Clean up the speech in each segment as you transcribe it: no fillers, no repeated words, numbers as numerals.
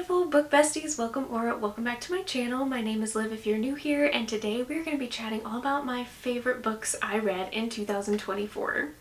beautiful book besties, welcome back to my channel. My name is Liv if you're new here, and today we're going to be chatting all about my favorite books I read in 2024.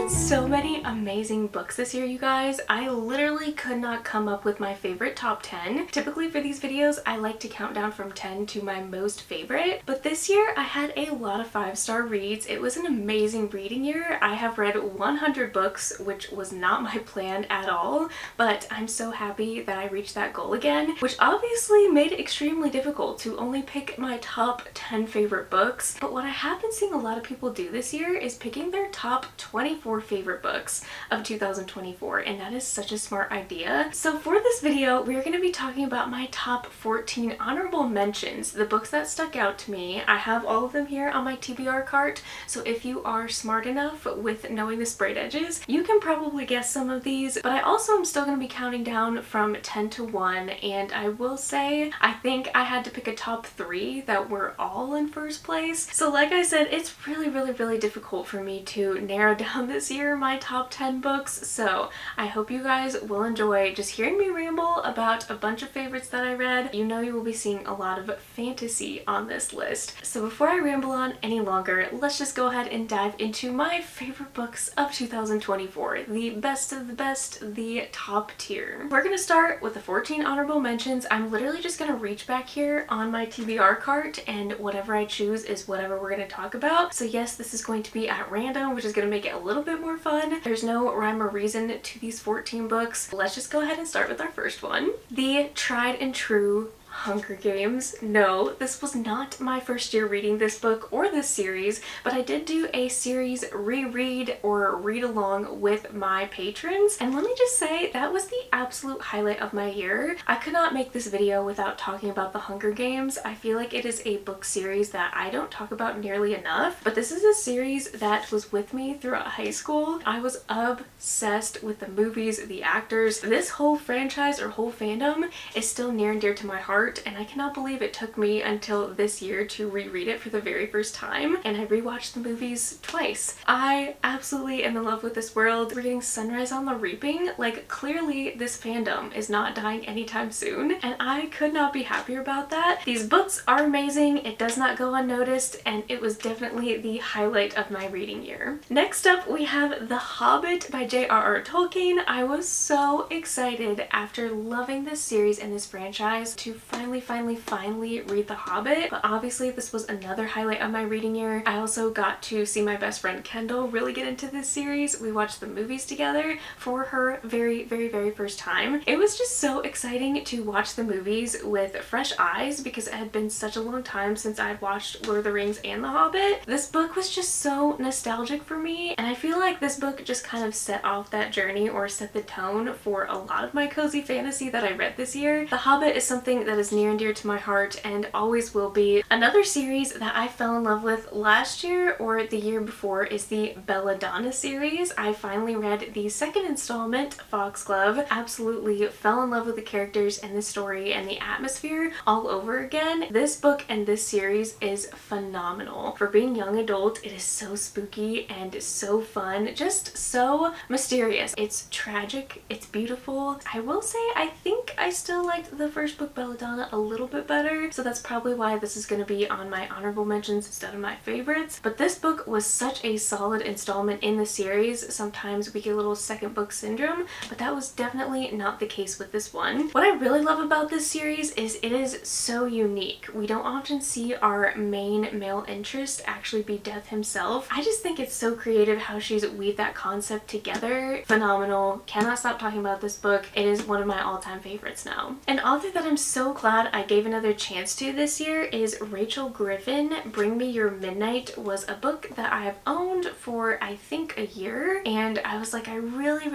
So many amazing books this year, you guys. I literally could not come up with my favorite top 10. Typically for these videos, I like to count down from 10 to my most favorite, but this year I had a lot of 5-star reads. It was an amazing reading year. I have read 100 books, which was not my plan at all, but I'm so happy that I reached that goal again, which obviously made it extremely difficult to only pick my top 10 favorite books. But what I have been seeing a lot of people do this year is picking their top 24 favorite books of 2024, and that is such a smart idea. So for this video, we're going to be talking about my top 14 honorable mentions, the books that stuck out to me. I have all of them here on my TBR cart, so if you are smart enough with knowing the sprayed edges, you can probably guess some of these, but I also am still going to be counting down from 10 to 1, and I will say I think I had to pick a top 3 that were all in first place. So like I said, it's really difficult for me to narrow down this year my top 10 books, so I hope you guys will enjoy just hearing me ramble about a bunch of favorites that I read. You know you will be seeing a lot of fantasy on this list. So before I ramble on any longer, let's just go ahead and dive into my favorite books of 2024, the best of the best, the top tier. We're gonna start with the 14 honorable mentions. I'm literally just gonna reach back here on my TBR cart, and whatever I choose is whatever we're gonna talk about. So yes, this is going to be at random, which is gonna make it a little bit more fun. There's no rhyme or reason to these 14 books. Let's just go ahead and start with our first one. The tried and true Hunger Games. No, this was not my first year reading this book or this series, but I did do a series reread or read along with my patrons, and let me just say that was the absolute highlight of my year. I could not make this video without talking about the Hunger Games. I feel like it is a book series that I don't talk about nearly enough, but this is a series that was with me throughout high school. I was obsessed with the movies, the actors. This whole franchise or whole fandom is still near and dear to my heart, and I cannot believe it took me until this year to reread it for the very first time, and I rewatched the movies twice. I absolutely am in love with this world. We're getting Sunrise on the Reaping. Like, clearly this fandom is not dying anytime soon, and I could not be happier about that. These books are amazing. It does not go unnoticed, and it was definitely the highlight of my reading year. Next up, we have The Hobbit by J.R.R. Tolkien. I was so excited after loving this series and this franchise to finally read The Hobbit, but obviously this was another highlight of my reading year. I also got to see my best friend Kendall really get into this series. We watched the movies together for her very first time. It was just so exciting to watch the movies with fresh eyes because it had been such a long time since I'd watched Lord of the Rings and The Hobbit. This book was just so nostalgic for me, and I feel like this book just kind of set off that journey or set the tone for a lot of my cozy fantasy that I read this year. The Hobbit is something that is near and dear to my heart and always will be. Another series that I fell in love with last year or the year before is the Belladonna series. I finally read the second installment, Foxglove. Absolutely fell in love with the characters and the story and the atmosphere all over again. This book and this series is phenomenal. For being young adult, it is so spooky and so fun, just so mysterious. It's tragic, it's beautiful. I will say I think I still liked the first book, Belladonna, a little bit better, so that's probably why this is going to be on my honorable mentions instead of my favorites. But this book was such a solid installment in the series. Sometimes we get a little second book syndrome, but that was definitely not the case with this one. What I really love about this series is it is so unique. We don't often see our main male interest actually be Death himself. I just think it's so creative how she's weaved that concept together. Phenomenal. Cannot stop talking about this book. It is one of my all-time favorites now. An author that I'm so glad I gave another chance to this year is Rachel Griffin. Bring Me Your Midnight was a book that I have owned for I think a year, and I was like, I really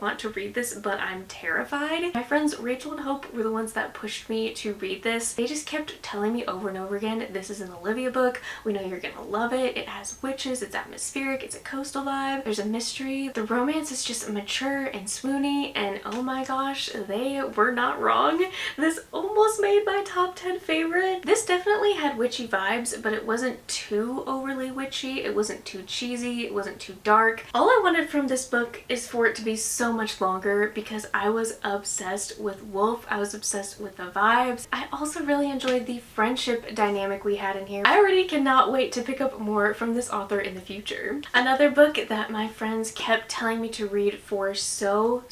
want to read this, but I'm terrified. My friends Rachel and Hope were the ones that pushed me to read this. They just kept telling me over and over again, this is an Olivia book, we know you're gonna love it, it has witches, it's atmospheric, it's a coastal vibe, there's a mystery, the romance is just mature and swoony, and oh my gosh, they were not wrong. This, oh almost made my top 10 favorite. This definitely had witchy vibes, but it wasn't too overly witchy. It wasn't too cheesy. It wasn't too dark. All I wanted from this book is for it to be so much longer because I was obsessed with Wolf. I was obsessed with the vibes. I also really enjoyed the friendship dynamic we had in here. I already cannot wait to pick up more from this author in the future. Another book that my friends kept telling me to read for so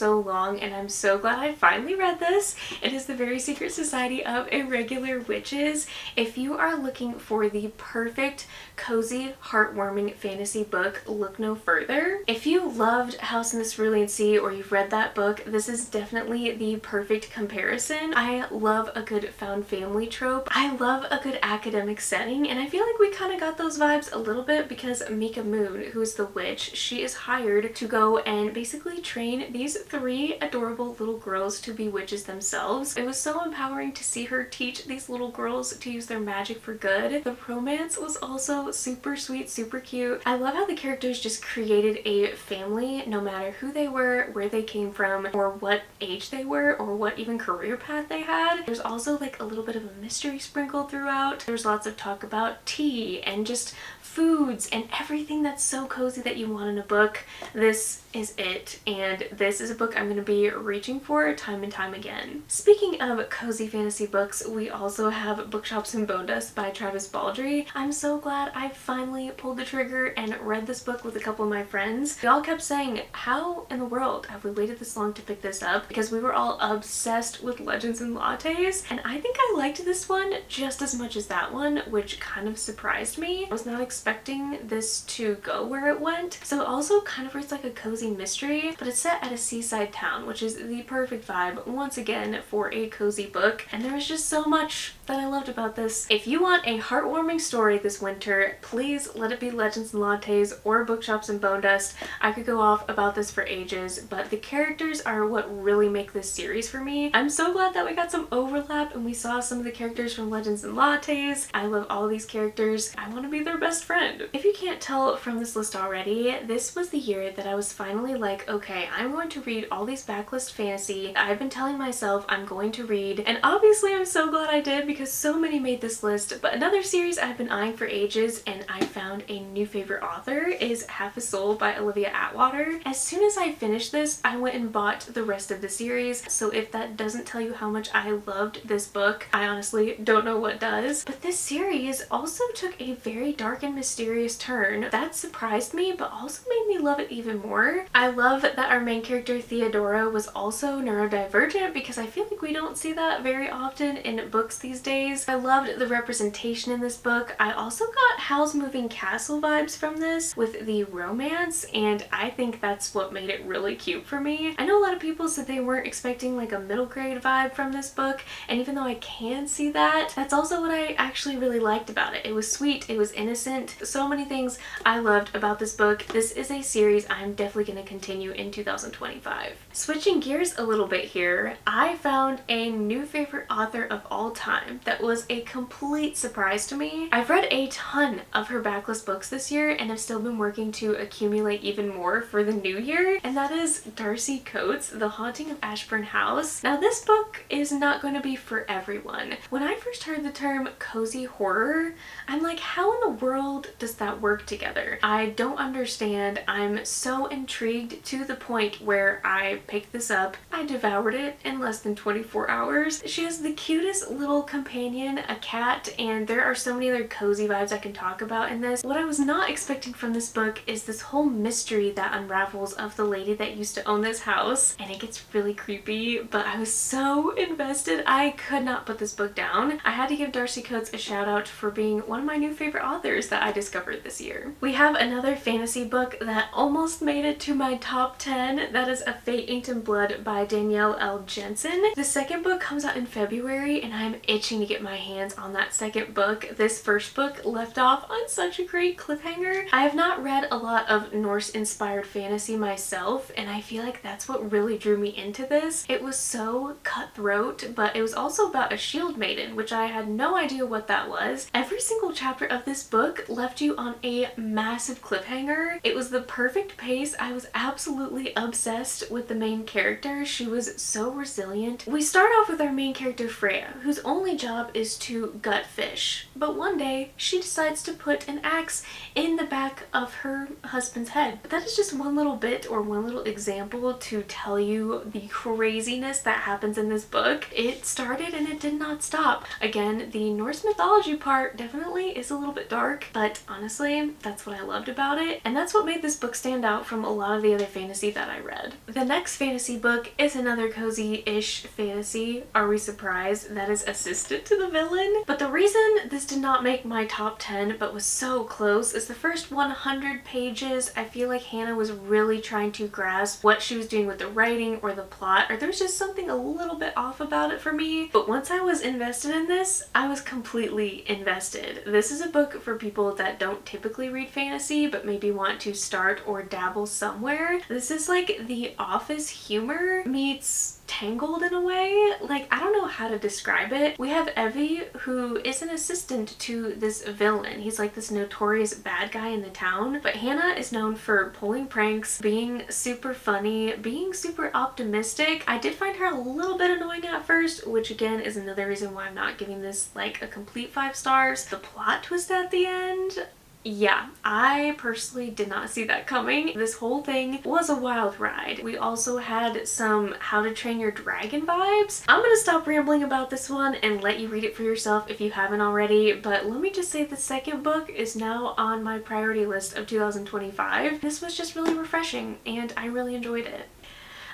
long, and I'm so glad I finally read this. It is The Very Secret Society of Irregular Witches. If you are looking for the perfect, cozy, heartwarming fantasy book, look no further. If you loved House in the Cerulean Sea or you've read that book, this is definitely the perfect comparison. I love a good found family trope. I love a good academic setting, and I feel like we kind of got those vibes a little bit because Mika Moon, who is the witch, she is hired to go and basically train these 3 adorable little girls to be witches themselves. It was so empowering to see her teach these little girls to use their magic for good. The romance was also super sweet, super cute. I love how the characters just created a family no matter who they were, where they came from, or what age they were, or what even career path they had. There's also like a little bit of a mystery sprinkled throughout. There's lots of talk about tea and just foods and everything that's so cozy that you want in a book. This is it, and this is a book I'm going to be reaching for time and time again. Speaking of cozy fantasy books, we also have Bookshops and Bone Dust by Travis Baldree. I'm so glad I finally pulled the trigger and read this book with a couple of my friends. We all kept saying, how in the world have we waited this long to pick this up? Because we were all obsessed with Legends and Lattes, and I think I liked this one just as much as that one, which kind of surprised me. I was not expecting this to go where it went. So it also kind of reads like a cozy mystery, but it's set at a seaside town, which is the perfect vibe once again for a cozy book, and there was just so much that I loved about this. If you want a heartwarming story this winter, please let it be Legends and Lattes or Bookshops and Bone Dust. I could go off about this for ages, but the characters are what really make this series for me. I'm so glad that we got some overlap and we saw some of the characters from Legends and Lattes. I love all these characters. I want to be their best friend. If you can't tell from this list already, this was the year that I was finally like, okay, I'm going to read all these backlist fantasy I've been telling myself I'm going to read, and obviously I'm so glad I did because so many made this list. But another series I've been eyeing for ages and I found a new favorite author is Half a Soul by Olivia Atwater. As soon as I finished this, I went and bought the rest of the series, so if that doesn't tell you how much I loved this book, I honestly don't know what does. But this series also took a very dark and mysterious turn that surprised me but also made me love it even more. I love that our main character Theodora was also neurodivergent because I feel like we don't see that very often in books these days. I loved the representation in this book. I also got Howl's Moving Castle vibes from this with the romance, and I think that's what made it really cute for me. I know a lot of people said they weren't expecting like a middle grade vibe from this book, and even though I can see that, that's also what I actually really liked about it. It was sweet, it was innocent, so many things I loved about this book. This is a series I'm definitely going to continue in 2025. Switching gears a little bit here, I found a new favorite author of all time that was a complete surprise to me. I've read a ton of her backlist books this year and have still been working to accumulate even more for the new year, and that is Darcy Coates' The Haunting of Ashburn House. Now this book is not going to be for everyone. When I first heard the term cozy horror, I'm like, how in the world does that work together? I don't understand. I'm so intrigued to the point where I picked this up. I devoured it in less than 24 hours. She has the cutest little companion, a cat, and there are so many other cozy vibes I can talk about in this. What I was not expecting from this book is this whole mystery that unravels of the lady that used to own this house, and it gets really creepy, but I was so invested. I could not put this book down. I had to give Darcy Coates a shout out for being one of my new favorite authors that I discovered this year. We have another fantasy book that almost made it to my top 10. That is A Fate Inked in Blood by Danielle L. Jensen. The second book comes out in February and I'm itching to get my hands on that second book. This first book left off on such a great cliffhanger. I have not read a lot of Norse-inspired fantasy myself, and I feel like that's what really drew me into this. It was so cutthroat, but it was also about a shield maiden, which I had no idea what that was. Every single chapter of this book left left you on a massive cliffhanger. It was the perfect pace. I was absolutely obsessed with the main character. She was so resilient. We start off with our main character Freya, whose only job is to gut fish. But one day, she decides to put an axe in the back of her husband's head. But that is just one little bit or one little example to tell you the craziness that happens in this book. It started and it did not stop. Again, the Norse mythology part definitely is a little bit dark, but honestly, that's what I loved about it. And that's what made this book stand out from a lot of the other fantasy that I read. The next fantasy book is another cozy-ish fantasy. Are we surprised? That is Assistant to the Villain. But the reason this did not make my top 10 but was so close is the first 100 pages. I feel like Hannah was really trying to grasp what she was doing with the writing or the plot, or there was just something a little bit off about it for me. But once I was invested in this, I was completely invested. This is a book for people that don't typically read fantasy but maybe want to start or dabble somewhere. This is like The Office humor meets Tangled in a way. Like, I don't know how to describe it. We have Evie, who is an assistant to this villain. He's like this notorious bad guy in the town, but Hannah is known for pulling pranks, being super funny, being super optimistic. I did find her a little bit annoying at first, which again is another reason why I'm not giving this like a complete 5 stars. The plot twist at the end, yeah, I personally did not see that coming. This whole thing was a wild ride. We also had some How to Train Your Dragon vibes. I'm gonna stop rambling about this one and let you read it for yourself if you haven't already, but let me just say the second book is now on my priority list of 2025. This was just really refreshing and I really enjoyed it.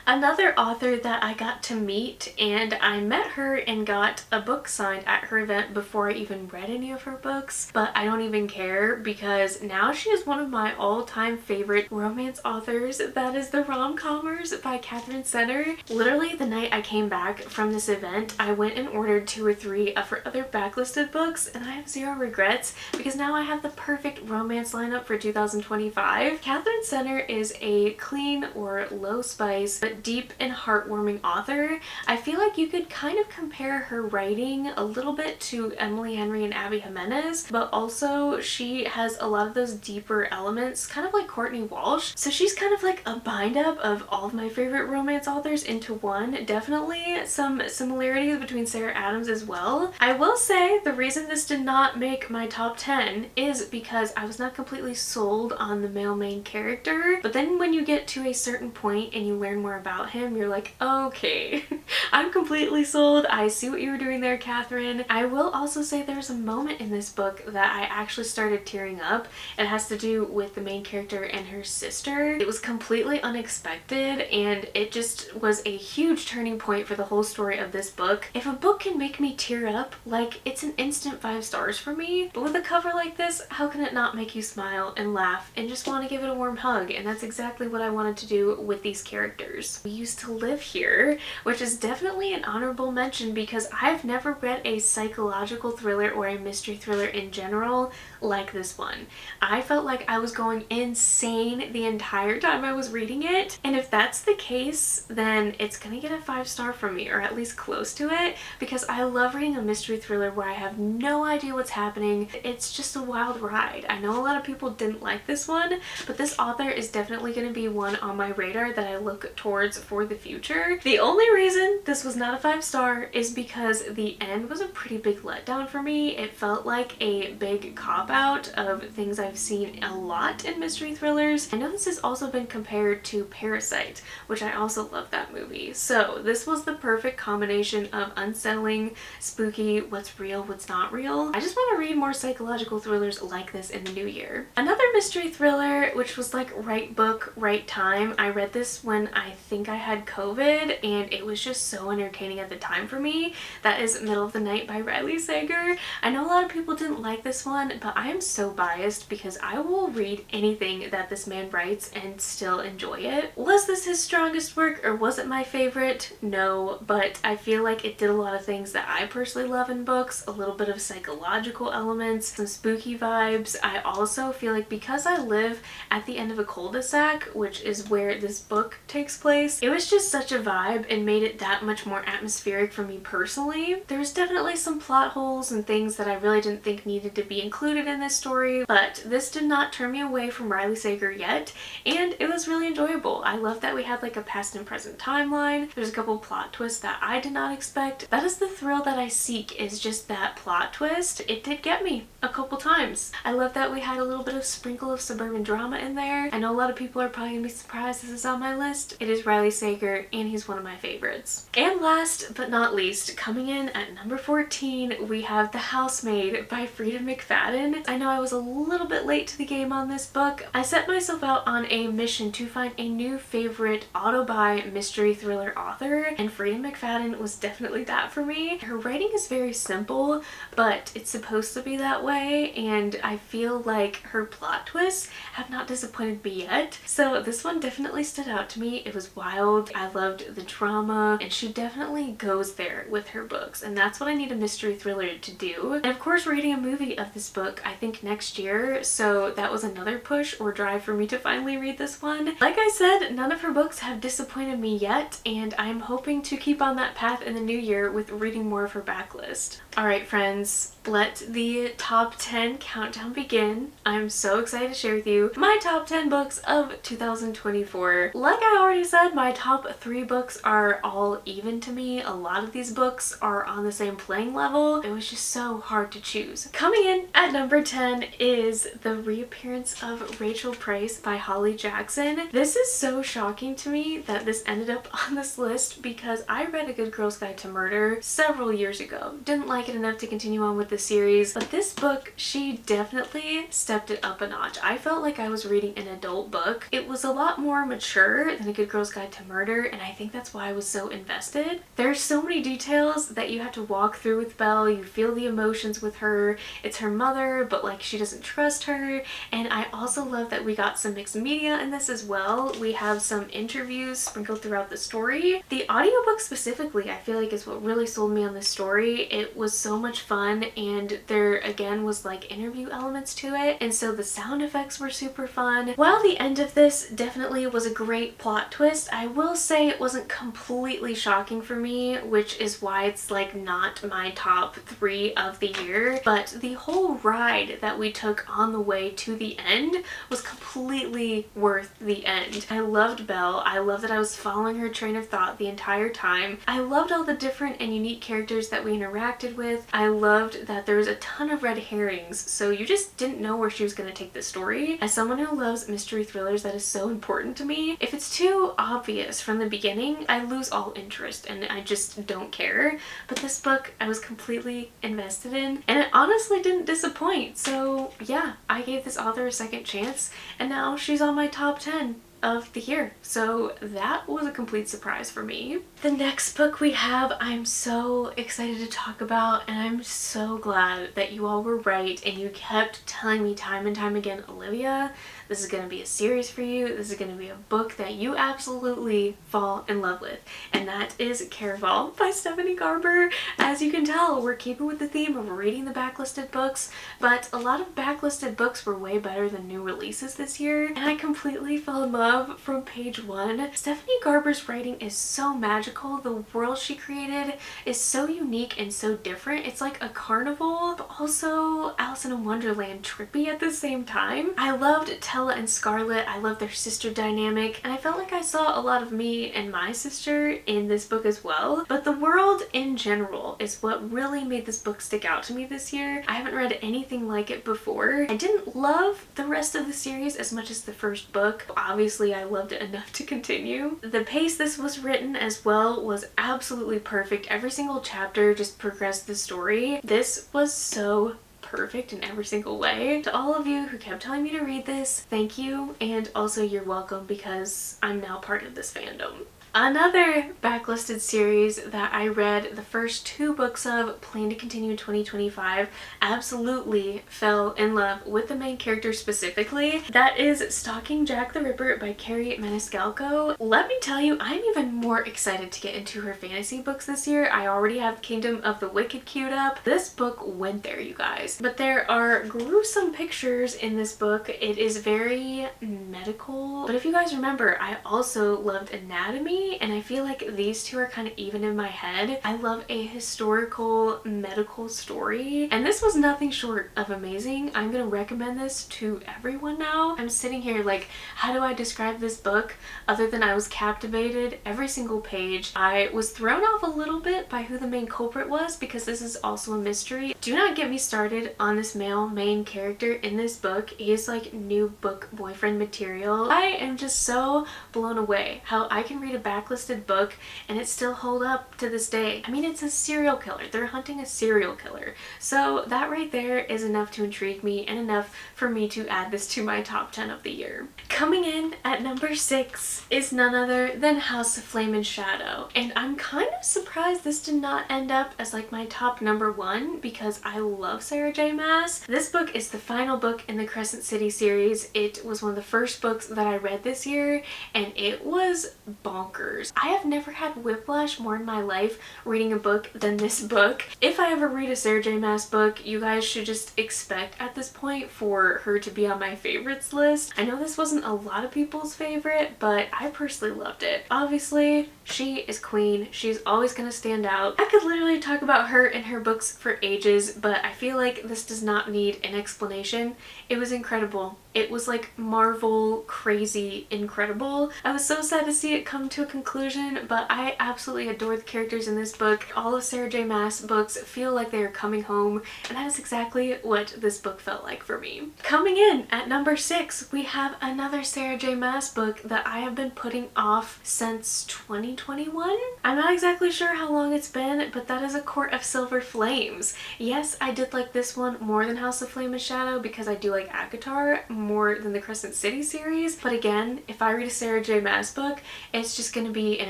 Another author that I got to meet, and I met her and got a book signed at her event before I even read any of her books, but I don't even care because now she is one of my all-time favorite romance authors. That is The Rom-Commers by Catherine Senner. Literally the night I came back from this event, I went and ordered 2 or 3 of her other backlisted books, and I have zero regrets because now I have the perfect romance lineup for 2025. Catherine Senner is a clean or low spice but deep and heartwarming author. I feel like you could kind of compare her writing a little bit to Emily Henry and Abby Jimenez, but also she has a lot of those deeper elements, kind of like Courtney Walsh. So she's kind of like a bind up of all of my favorite romance authors into one. Definitely some similarities between Sarah Adams as well. I will say the reason this did not make my top 10 is because I was not completely sold on the male main character, but then when you get to a certain point and you learn more about him, you're like, okay, I'm completely sold. I see what you were doing there, Catherine. I will also say there's a moment in this book that I actually started tearing up. It has to do with the main character and her sister. It was completely unexpected and it just was a huge turning point for the whole story of this book. If a book can make me tear up, like, it's an instant 5 stars for me. But with a cover like this, how can it not make you smile and laugh and just want to give it a warm hug? And that's exactly what I wanted to do with these characters. We used to live here, which is definitely an honorable mention because I've never read a psychological thriller or a mystery thriller in general like this one. I felt like I was going insane the entire time I was reading it, and if that's the case, then it's gonna get a 5 star from me, or at least close to it, because I love reading a mystery thriller where I have no idea what's happening. It's just a wild ride. I know a lot of people didn't like this one, but this author is definitely going to be one on my radar that I look towards for the future. The only reason this was not a 5 star is because the end was a pretty big letdown for me. It felt like a big cop-out of things I've seen a lot in mystery thrillers. I know this has also been compared to Parasite, which I also love that movie. So this was the perfect combination of unsettling, spooky, what's real, what's not real. I just want to read more psychological thrillers like this in the new year. Another mystery thriller, which was like right book, right time. I read this when I think I had COVID and it was just so entertaining at the time for me. That is Middle of the Night by Riley Sager. I know a lot of people didn't like this one, but I am so biased because I will read anything that this man writes and still enjoy it. Was this his strongest work or was it my favorite? No, but I feel like it did a lot of things that I personally love in books. A little bit of psychological elements, some spooky vibes. I also feel like because I live at the end of a cul-de-sac, which is where this book takes place, it was just such a vibe and made it that much more atmospheric for me personally. There was definitely some plot holes and things that I really didn't think needed to be included in this story, but this did not turn me away from Riley Sager yet, and it was really enjoyable. I love that we had like a past and present timeline. There's a couple plot twists that I did not expect. That is the thrill that I seek, is just that plot twist. It did get me a couple times. I love that we had a little bit of sprinkle of suburban drama in there. I know a lot of people are probably gonna be surprised this is on my list. It is Riley Sager, and he's one of my favorites. And last but not least, coming in at number 14, we have The Housemaid by Freida McFadden. I know I was a little bit late to the game on this book. I set myself out on a mission to find a new favorite auto-buy mystery thriller author, and Freida McFadden was definitely that for me. Her writing is very simple, but it's supposed to be that way, and I feel like her plot twists have not disappointed me yet. So this one definitely stood out to me. It was wild. I loved the drama, and she definitely goes there with her books, and that's what I need a mystery thriller to do. And of course, we're getting a movie of this book I think next year, so that was another push or drive for me to finally read this one. Like I said, none of her books have disappointed me yet, and I'm hoping to keep on that path in the new year with reading more of her backlist. Alright friends, let the top 10 countdown begin. I'm so excited to share with you my top 10 books of 2024. Like I already said, my top 3 books are all even to me. A lot of these books are on the same playing level. It was just so hard to choose. Coming in at number 10 is The Reappearance of Rachel Price by Holly Jackson. This is so shocking to me that this ended up on this list, because I read A Good Girl's Guide to Murder several years ago. Didn't like it enough to continue on with the series, but this book, she definitely stepped it up a notch. I felt like I was reading an adult book. It was a lot more mature than A Good Girl's Guide to Murder, and I think that's why I was so invested. There's so many details that you have to walk through with Belle. You feel the emotions with her. It's her mother, but like she doesn't trust her. And I also love that we got some mixed media in this as well. We have some interviews sprinkled throughout the story. The audiobook specifically, I feel like, is what really sold me on this story. It was so much fun, and there again was like interview elements to it, and so the sound effects were super fun. While the end of this definitely was a great plot twist, I will say it wasn't completely shocking for me, which is why it's like not my top 3 of the year. But the whole ride that we took on the way to the end was completely worth the end. I loved Belle. I love that I was following her train of thought the entire time. I loved all the different and unique characters that we interacted with. I loved that there was a ton of red herrings, so you just didn't know where she was going to take the story. As someone who loves mystery thrillers, that is so important to me. If it's too obvious from the beginning, I lose all interest and I just don't care. But this book I was completely invested in, and it honestly didn't disappoint. So yeah, I gave this author a second chance, and now she's on my top 10 of the year. So that was a complete surprise for me. The next book we have, I'm so excited to talk about, and I'm so glad that you all were right and you kept telling me time and time again, Olivia, this is going to be a series for you. This is going to be a book that you absolutely fall in love with. And that is Caraval by Stephanie Garber. As you can tell, we're keeping with the theme of reading the backlisted books, but a lot of backlisted books were way better than new releases this year, and I completely fell in love from page 1. Stephanie Garber's writing is so magical. The world she created is so unique and so different. It's like a carnival, but also Alice in Wonderland trippy at the same time. I loved Tella and Scarlett. I love their sister dynamic, and I felt like I saw a lot of me and my sister in this book as well. But the world in general is what really made this book stick out to me this year. I haven't read anything like it before. I didn't love the rest of the series as much as the first book. Obviously, I loved it enough to continue. The pace this was written as well was absolutely perfect. Every single chapter just progressed the story. This was so perfect in every single way. To all of you who kept telling me to read this, thank you, and also you're welcome, because I'm now part of this fandom. Another backlisted series that I read the first 2 books of, plan to continue in 2025, absolutely fell in love with the main character specifically. That is Stalking Jack the Ripper by Carrie Maniscalco. Let me tell you, I'm even more excited to get into her fantasy books this year. I already have Kingdom of the Wicked queued up. This book went there, you guys. But there are gruesome pictures in this book. It is very medical. But if you guys remember, I also loved anatomy, me, and I feel like these two are kind of even in my head. I love a historical medical story, and this was nothing short of amazing. I'm gonna recommend this to everyone now. I'm sitting here like, how do I describe this book other than I was captivated every single page. I was thrown off a little bit by who the main culprit was because this is also a mystery. Do not get me started on this male main character in this book. He is like new book boyfriend material. I am just so blown away how I can read a backlisted book and it still hold up to this day. I mean, it's a serial killer. They're hunting a serial killer. So that right there is enough to intrigue me and enough for me to add this to my top 10 of the year. Coming in at number 6 is none other than House of Flame and Shadow. And I'm kind of surprised this did not end up as like my top number 1 because I love Sarah J Maas. This book is the final book in the Crescent City series. It was one of the first books that I read this year and it was bonkers. I have never had whiplash more in my life reading a book than this book. If I ever read a Sarah J Maas book, you guys should just expect at this point for her to be on my favorites list. I know this wasn't a lot of people's favorite, but I personally loved it. Obviously, she is queen. She's always gonna stand out. I could literally talk about her and her books for ages, but I feel like this does not need an explanation. It was incredible. It was like Marvel crazy incredible. I was so sad to see it come to a conclusion, but I absolutely adore the characters in this book. All of Sarah J Maas books feel like they are coming home, and that is exactly what this book felt like for me. Coming in at number 6, we have another Sarah J Maas book that I have been putting off since 2021. I'm not exactly sure how long it's been, but that is A Court of Silver Flames. Yes, I did like this one more than House of Flame and Shadow because I do like ACOTAR more than the Crescent City series, but again, if I read a Sarah J Maas book, it's just going to be an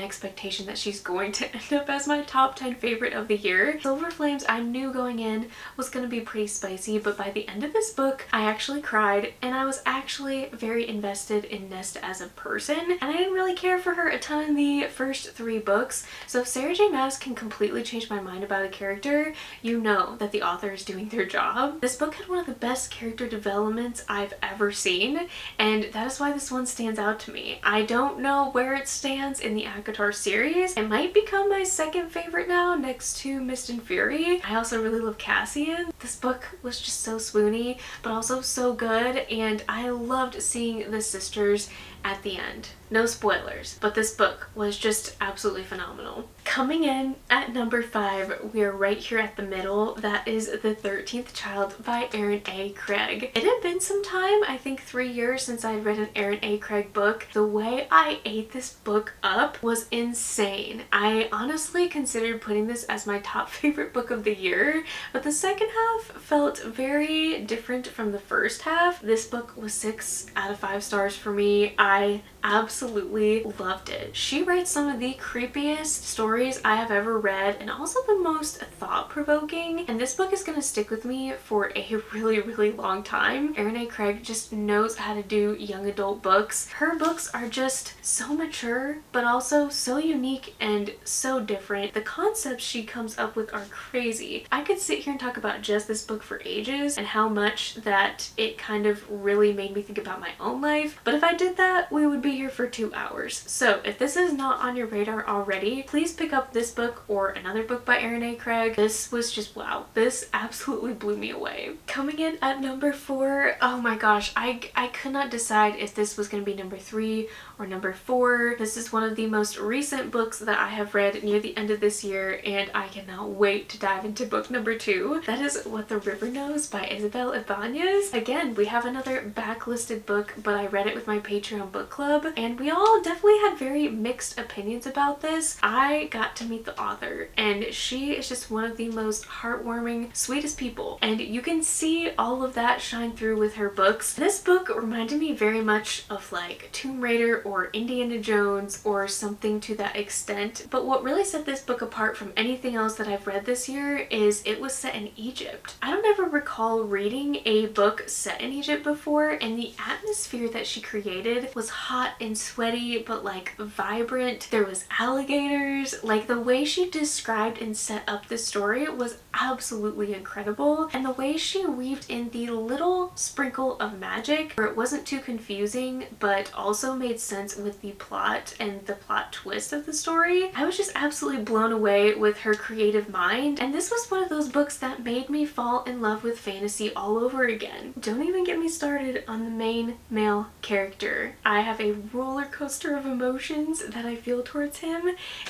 expectation that she's going to end up as my top 10 favorite of the year. Silver Flames, I knew going in was going to be pretty spicy, but by the end of this book, I actually cried and I was actually very invested in Nesta as a person, and I didn't really care for her a ton in the first 3 books, so if Sarah J Maas can completely change my mind about a character, you know that the author is doing their job. This book had one of the best character developments I've ever seen, and that is why this one stands out to me. I don't know where it stands in the ACOTAR series. It might become my second favorite now next to Mist and Fury. I also really love Cassian. This book was just so swoony, but also so good, and I loved seeing the sisters at the end. No spoilers, but this book was just absolutely phenomenal. Coming in at number 5, we are right here at the middle. That is The 13th Child by Erin A. Craig. It had been some time, I think 3 years since I had read an Erin A. Craig book. The way I ate this book up was insane. I honestly considered putting this as my top favorite book of the year, but the second half felt very different from the first half. This book was 6 out of 5 stars for me. I absolutely loved it. She writes some of the creepiest stories I have ever read and also the most thought-provoking, and this book is going to stick with me for a really long time. Erin A. Craig just knows how to do young adult books. Her books are just so mature but also so unique and so different. The concepts she comes up with are crazy. I could sit here and talk about just this book for ages and how much that it kind of really made me think about my own life, but if I did that, we would be here for 2 hours. So if this is not on your radar already, please pick up this book or another book by Erin A. Craig. This was just wow. This absolutely blew me away. Coming in at number 4, oh my gosh, I could not decide if this was going to be number 3 or number 4. This is one of the most recent books that I have read near the end of this year, and I cannot wait to dive into book number 2. That is What the River Knows by Isabel Ibanez. Again, we have another backlisted book, but I read it with my Patreon book club, and we all definitely had very mixed opinions about this. I got to meet the author, and she is just one of the most heartwarming, sweetest people, and you can see all of that shine through with her books. This book reminded me very much of like Tomb Raider or Indiana Jones or something to that extent, but what really set this book apart from anything else that I've read this year is it was set in Egypt. I don't ever recall reading a book set in Egypt before, and the atmosphere that she created was hot and sweaty but like vibrant. There was alligators, Like, the way she described and set up the story was absolutely incredible, and the way she weaved in the little sprinkle of magic where it wasn't too confusing but also made sense with the plot and the plot twist of the story. I was just absolutely blown away with her creative mind, and this was one of those books that made me fall in love with fantasy all over again. Don't even get me started on the main male character. I have a roller coaster of emotions that I feel towards him,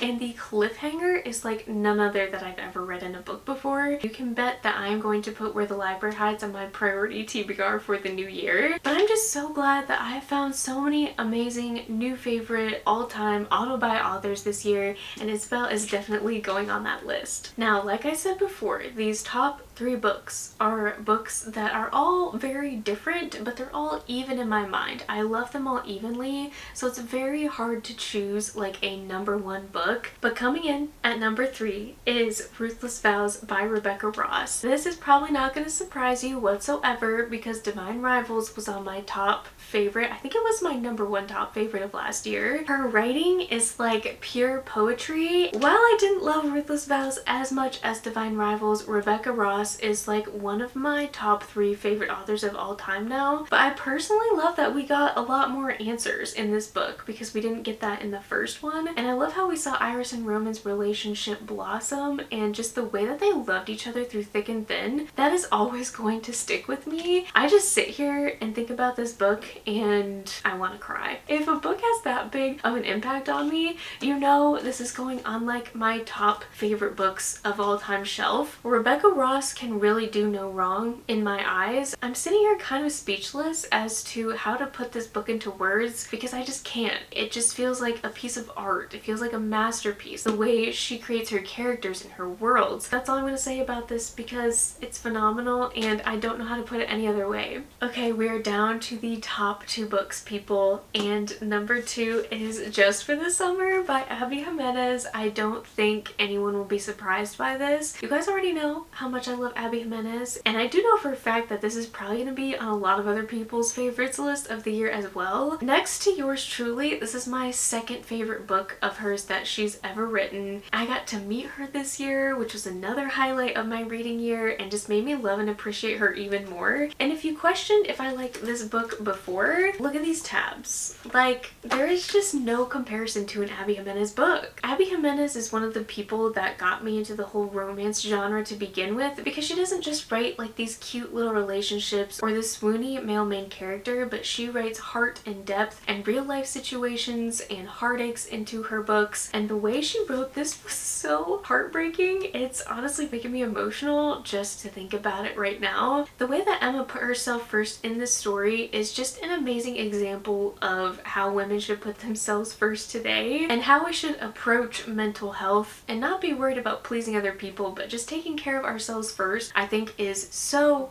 and the cliffhanger is like none other that I've ever read in a book before. You can bet that I am going to put Where the Library Hides on my priority TBR for the new year. But I'm just so glad that I have found so many amazing new favorite all-time auto-buy authors this year, and Isabel is definitely going on that list. Now, like I said before, these top 3 books are books that are all very different, but they're all even in my mind. I love them all evenly, so it's very hard to choose like a number 1 book. But coming in at number 3 is Ruthless Vows by Rebecca Ross. This is probably not going to surprise you whatsoever because Divine Rivals was on my top favorite. I think it was my number 1 top favorite of last year. Her writing is like pure poetry. While I didn't love Ruthless Vows as much as Divine Rivals, Rebecca Ross is like one of my top 3 favorite authors of all time now. But I personally love that we got a lot more answers in this book because we didn't get that in the first one. And I love how we saw Iris and Roman's relationship blossom, and just the way that they loved each other through thick and thin. That is always going to stick with me. I just sit here and think about this book and I want to cry. If a book has that big of an impact on me, you know this is going on like my top favorite books of all time shelf. Rebecca Ross can really do no wrong in my eyes. I'm sitting here kind of speechless as to how to put this book into words because I just can't. It just feels like a piece of art. It feels like a masterpiece. The way she creates her characters and her worlds. That's all I'm going to say about this because it's phenomenal and I don't know how to put it any other way. Okay, we are down to the top 2 books, people, and number 2 is Just for the Summer by Abby Jimenez. I don't think anyone will be surprised by this. You guys already know how much I love Abby Jimenez, and I do know for a fact that this is probably going to be on a lot of other people's favorites list of the year as well. Next to yours truly, this is my second favorite book of hers that she's ever written. I got to meet her this year, which was another highlight of my reading year and just made me love and appreciate her even more. And if you questioned if I liked this book before, look at these tabs. Like, there is just no comparison to an Abby Jimenez book. Abby Jimenez is one of the people that got me into the whole romance genre to begin with because she doesn't just write like these cute little relationships or this swoony male main character, but she writes heart and depth and real life situations and heartaches into her books. And the way she wrote this was so heartbreaking. It's honestly making me emotional just to think about it right now. The way that Emma put herself first in this story is just an amazing example of how women should put themselves first today and how we should approach mental health and not be worried about pleasing other people, but just taking care of ourselves first. I think is so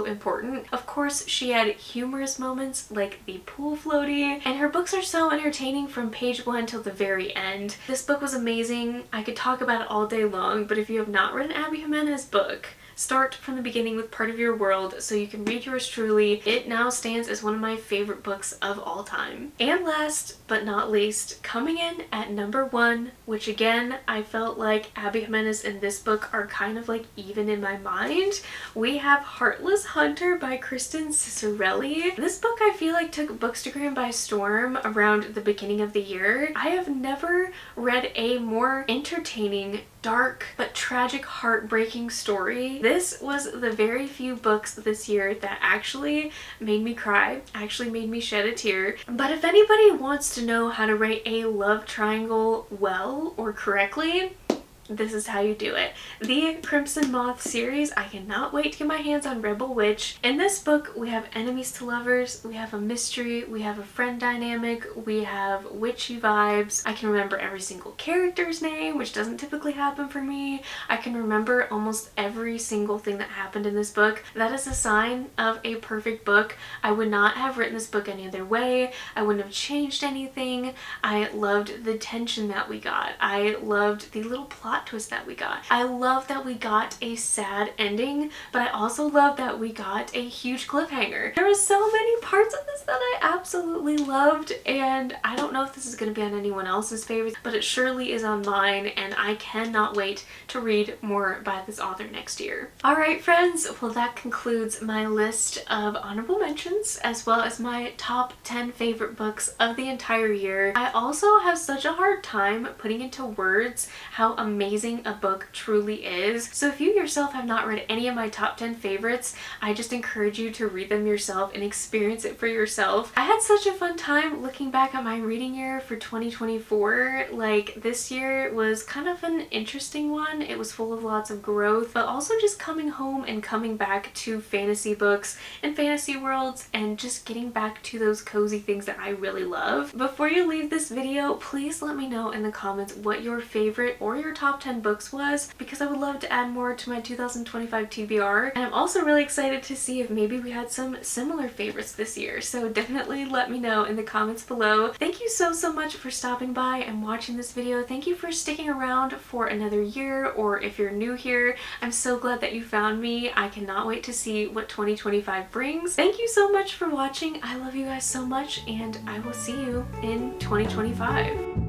important. Of course, she had humorous moments like the pool floaty, and her books are so entertaining from page 1 till the very end. This book was amazing. I could talk about it all day long, but if you have not read an Abby Jimenez book, start from the beginning with Part of Your World so you can read yours truly. It now stands as one of my favorite books of all time. And last but not least, coming in at number 1, which again, I felt like Abby Jimenez and this book are kind of like even in my mind, we have Heartless Hunter by Kristen Cicerelli. This book I feel like took Bookstagram by storm around the beginning of the year. I have never read a more entertaining, dark but tragic, heartbreaking story. This was the very few books this year that actually made me cry, actually made me shed a tear. But if anybody wants to know how to write a love triangle well or correctly, this is how you do it. The Crimson Moth series, I cannot wait to get my hands on Rebel Witch. In this book, we have enemies to lovers, we have a mystery, we have a friend dynamic, we have witchy vibes. I can remember every single character's name, which doesn't typically happen for me. I can remember almost every single thing that happened in this book. That is a sign of a perfect book. I would not have written this book any other way. I wouldn't have changed anything. I loved the tension that we got. I loved the little plot plot twist that we got. I love that we got a sad ending, but I also love that we got a huge cliffhanger. There were so many parts of this that I absolutely loved, and I don't know if this is going to be on anyone else's favorites, but it surely is on mine, and I cannot wait to read more by this author next year. Alright friends, well that concludes my list of honorable mentions as well as my top 10 favorite books of the entire year. I also have such a hard time putting into words how amazing a book truly is. So if you yourself have not read any of my top 10 favorites, I just encourage you to read them yourself and experience it for yourself. I had such a fun time looking back at my reading year for 2024. Like, this year was kind of an interesting one. It was full of lots of growth, but also just coming home and coming back to fantasy books and fantasy worlds and just getting back to those cozy things that I really love. Before you leave this video, please let me know in the comments what your favorite or your top 10 books was, because I would love to add more to my 2025 TBR. And I'm also really excited to see if maybe we had some similar favorites this year, so definitely let me know in the comments below. Thank you so much for stopping by and watching this video. Thank you for sticking around for another year, or if you're new here, I'm so glad that you found me. I cannot wait to see what 2025 brings. Thank you so much for watching. I love you guys so much, and I will see you in 2025.